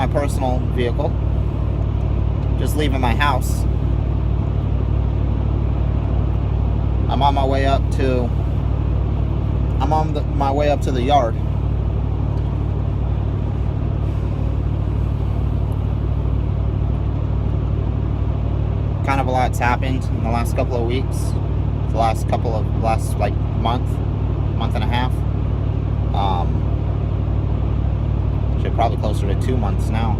my personal vehicle, just leaving my house. I'm on my way up to the yard. Kind of a lot's happened in the last couple of weeks. Last month and a half. Probably closer to 2 months now.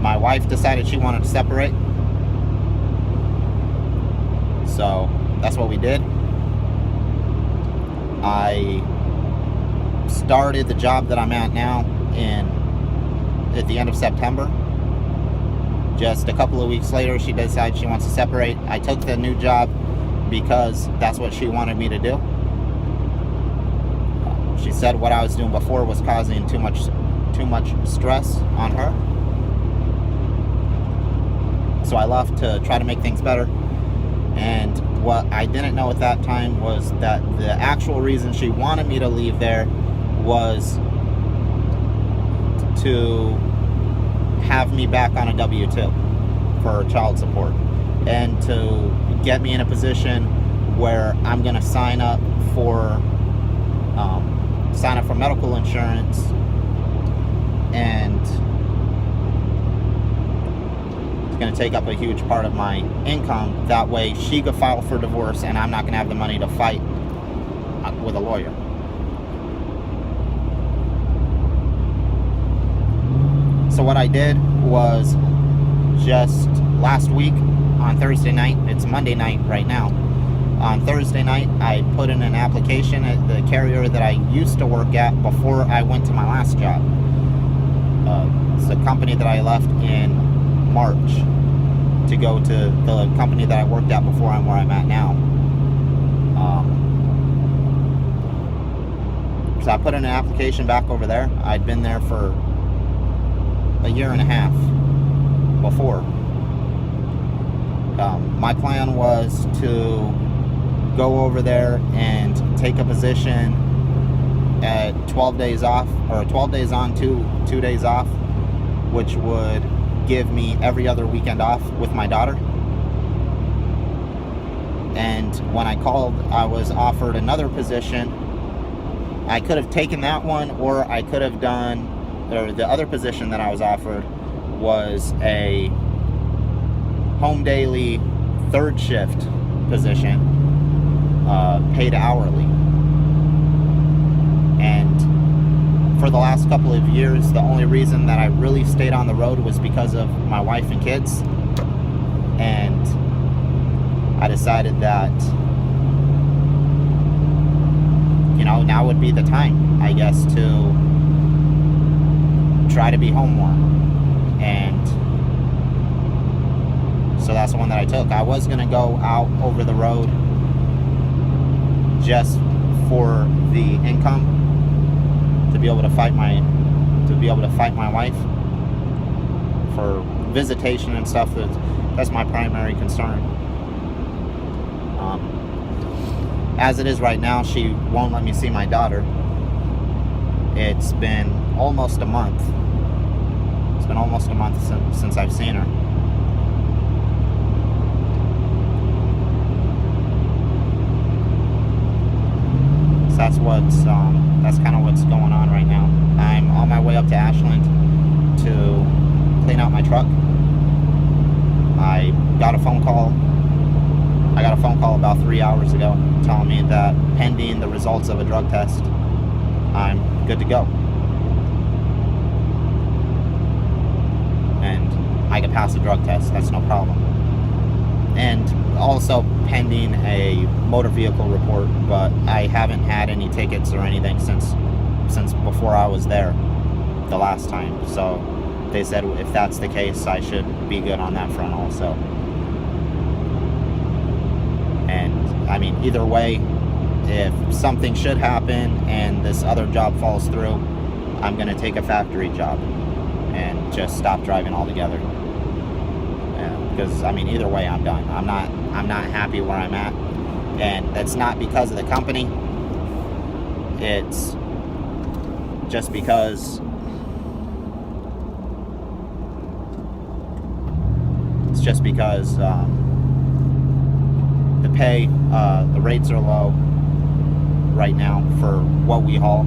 My wife decided she wanted to separate. So that's what we did. I started the job that I'm at now at the end of September. Just a couple of weeks later, she decided she wants to separate. I took the new job because that's what she wanted me to do. She said what I was doing before was causing too much stress on her. So I left to try to make things better. And what I didn't know at that time was that the actual reason she wanted me to leave there was to have me back on a W-2 for child support, and to get me in a position where I'm going to sign up for medical insurance, and it's going to take up a huge part of my income. That way she could file for divorce and I'm not going to have the money to fight with a lawyer. So what I did was, just last week on Thursday night, it's Monday night right now, on Thursday night I put in an application at the carrier that I used to work at before I went to my last job. It's a company that I left in March to go to the company that I worked at before I'm where I'm at now. So I put in an application back over there. I'd been there for a year and a half before. My plan was to go over there and take a position at 12 days off, or 12 days on, 2 days off, which would give me every other weekend off with my daughter. And when I called, I was offered another position. I could have taken that one, or I could have the other position that I was offered was a home daily third shift position, paid hourly. And for the last couple of years, the only reason that I really stayed on the road was because of my wife and kids. And I decided that, now would be the time, I guess, to try to be home more. And so that's the one that I took. I was going to go out over the road just for the income, to be able to fight my wife for visitation and stuff. That's my primary concern. As it is right now, she won't let me see my daughter. It's been almost a month. It's been almost a month since I've seen her. So that's kind of what's going on right now. I'm on my way up to Ashland to clean out my truck. I got a phone call about 3 hours ago telling me that pending the results of a drug test, I'm good to go. And I can pass the drug test, that's no problem. And also pending a motor vehicle report, but I haven't had any tickets or anything since before I was there the last time. So they said if that's the case, I should be good on that front also. And I mean, either way, if something should happen and this other job falls through, I'm going to take a factory job and just stop driving altogether. Because I mean, either way, I'm done. I'm not happy where I'm at, and it's not because of the company. It's just because It's just because the rates are low right now for what we haul.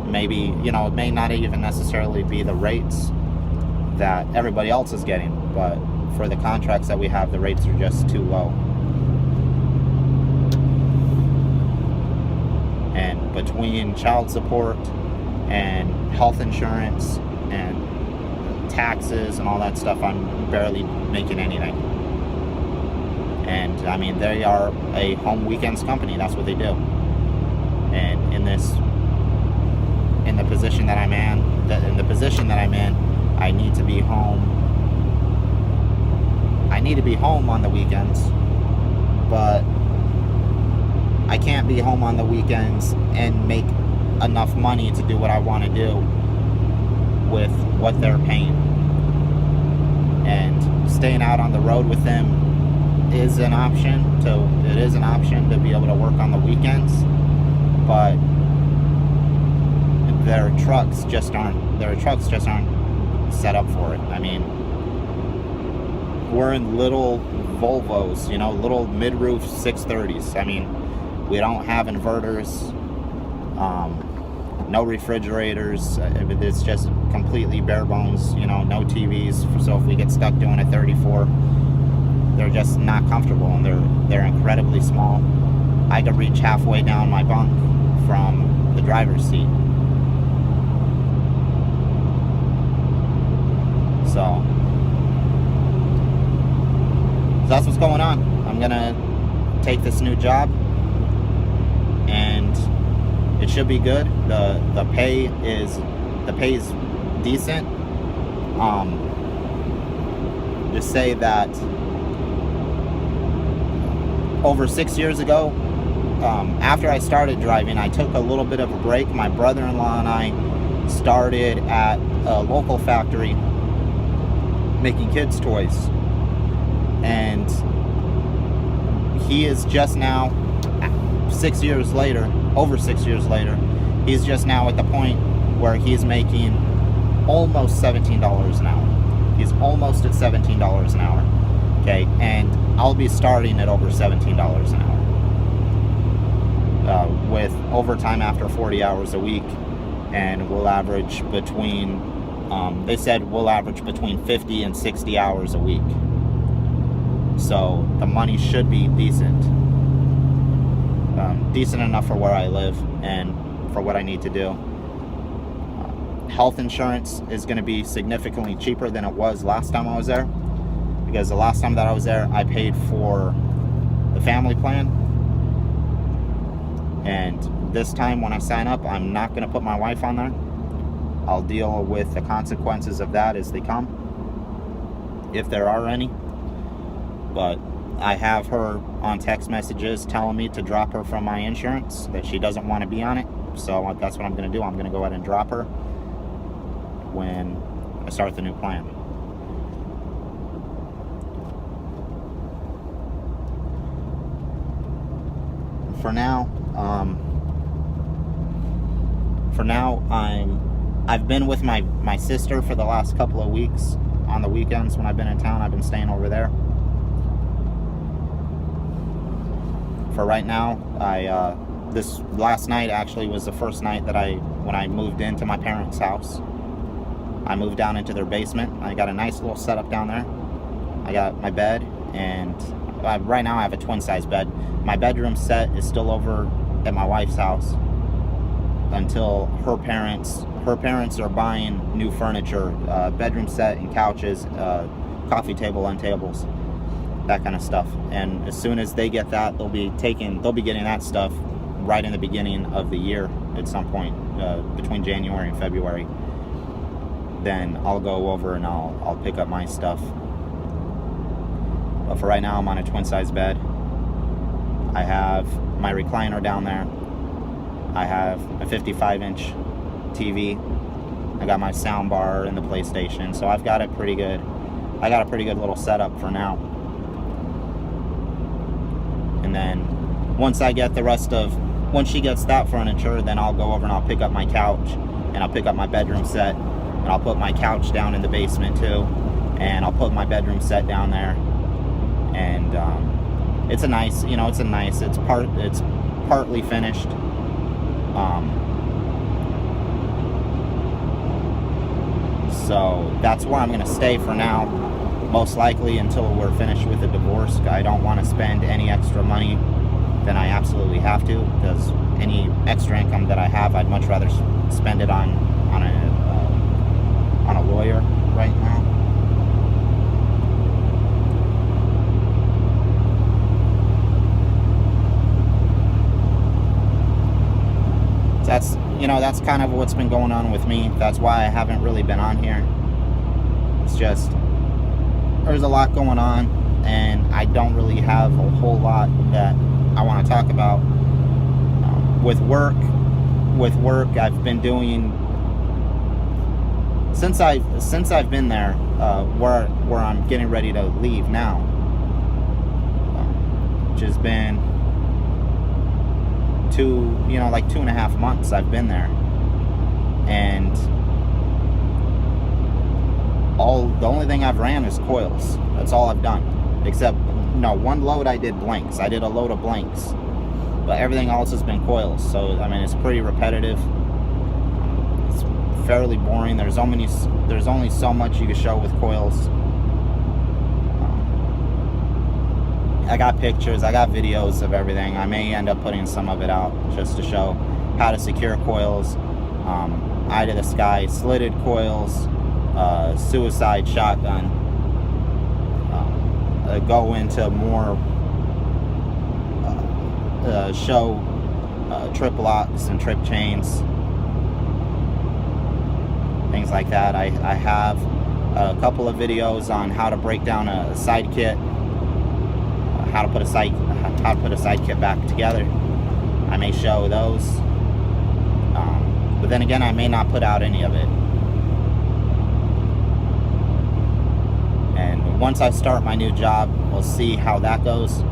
Maybe, it may not even necessarily be the rates that everybody else is getting, but for the contracts that we have, the rates are just too low. And between child support and health insurance and taxes and all that stuff, I'm barely making anything. And I mean, they are a home weekends company. That's what they do. And in the position that I'm in, I need to be home. I need to be home on the weekends, but I can't be home on the weekends and make enough money to do what I want to do with what they're paying. And staying out on the road with them is an option. It is an option to be able to work on the weekends, but their trucks just aren't set up for it. I mean, we're in little Volvos, little mid-roof 630s. I mean, we don't have inverters, no refrigerators. It's just completely bare bones, no TVs. So if we get stuck doing a 34, they're just not comfortable, and they're incredibly small. I could reach halfway down my bunk from the driver's seat. So that's what's going on. I'm gonna take this new job, and it should be good. The pay is decent. Just say that over 6 years ago, after I started driving, I took a little bit of a break. My brother-in-law and I started at a local factory making kids' toys, and he is just now, over 6 years later, he's just now at the point where he's making almost $17 an hour. He's almost at $17 an hour, okay, and I'll be starting at over $17 an hour with overtime after 40 hours a week, and we'll average between they said we'll average between 50 and 60 hours a week. So the money should be decent. Decent enough for where I live and for what I need to do. Health insurance is going to be significantly cheaper than it was last time I was there, because the last time that I was there, I paid for the family plan. And this time when I sign up, I'm not going to put my wife on there. I'll deal with the consequences of that as they come, if there are any. But I have her on text messages telling me to drop her from my insurance, that she doesn't want to be on it. So that's what I'm going to do. I'm going to go ahead and drop her when I start the new plan. For now, I've been with my sister for the last couple of weeks. On the weekends when I've been in town, I've been staying over there. For right now, this last night actually was the first night that when I moved into my parents' house. I moved down into their basement. I got a nice little setup down there. I got my bed, and right now I have a twin-size bed. My bedroom set is still over at my wife's house until her parents are buying new furniture, bedroom set and couches, coffee table and tables, that kind of stuff. And as soon as they get that, they'll be getting that stuff right in the beginning of the year at some point, between January and February. Then I'll go over and I'll pick up my stuff. But for right now, I'm on a twin-size bed. I have my recliner down there. I have a 55-inch TV. I got my sound bar and the PlayStation. So I got a pretty good little setup for now. And then once she gets that furniture, then I'll go over and I'll pick up my couch and I'll pick up my bedroom set, and I'll put my couch down in the basement too, and I'll put my bedroom set down there. And it's a nice, it's partly finished. So that's where I'm gonna stay for now, most likely until we're finished with the divorce. I don't want to spend any extra money than I absolutely have to, because any extra income that I have, I'd much rather spend it on a lawyer right now. That's kind of what's been going on with me. That's why I haven't really been on here. It's just, there's a lot going on, and I don't really have a whole lot that I want to talk about. With work, I've been doing, since I've been there, where I'm getting ready to leave now, which has been like 2.5 months I've been there, and the only thing I've ran is coils. That's all I've done, except one load I did blanks. I did a load of blanks, but everything else has been coils. So I mean, it's pretty repetitive. It's fairly boring. There's only so much you can show with coils. I got pictures, I got videos of everything. I may end up putting some of it out just to show how to secure coils, eye to the sky, slitted coils, suicide shotgun, go into more, show trip locks and trip chains, things like that. I have a couple of videos on how to break down a side kit, how to put a side kit back together. I may show those, but then again, I may not put out any of it. And once I start my new job, we'll see how that goes,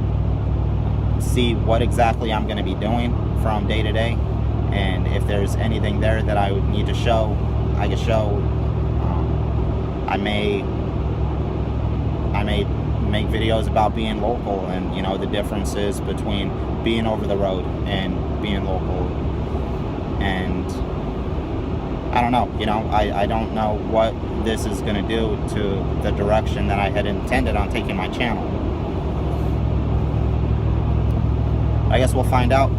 see what exactly I'm going to be doing from day to day, and if there's anything there that I would need to show, I can show. I may make videos about being local, and the differences between being over the road and being local. And I don't know, I don't know what this is going to do to the direction that I had intended on taking my channel. I guess we'll find out.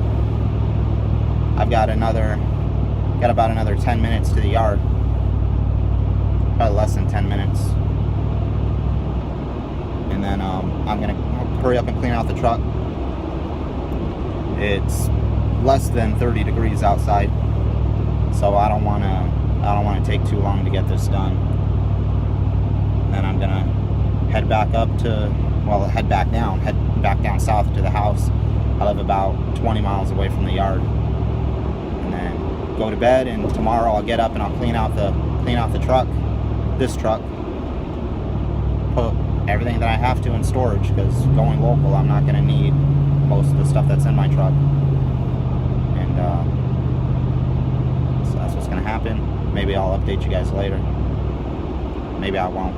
I've got about another 10 minutes to the yard, probably less than 10 minutes. And then I'm gonna hurry up and clean out the truck. It's less than 30 degrees outside, so I don't want to take too long to get this done. And then I'm gonna head back down south to the house. I live about 20 miles away from the yard, and then go to bed. And tomorrow I'll get up and I'll clean out the truck, this truck, put everything that I have to in storage, because going local, I'm not going to need most of the stuff that's in my truck. And so that's what's going to happen. Maybe I'll update you guys later. Maybe I won't.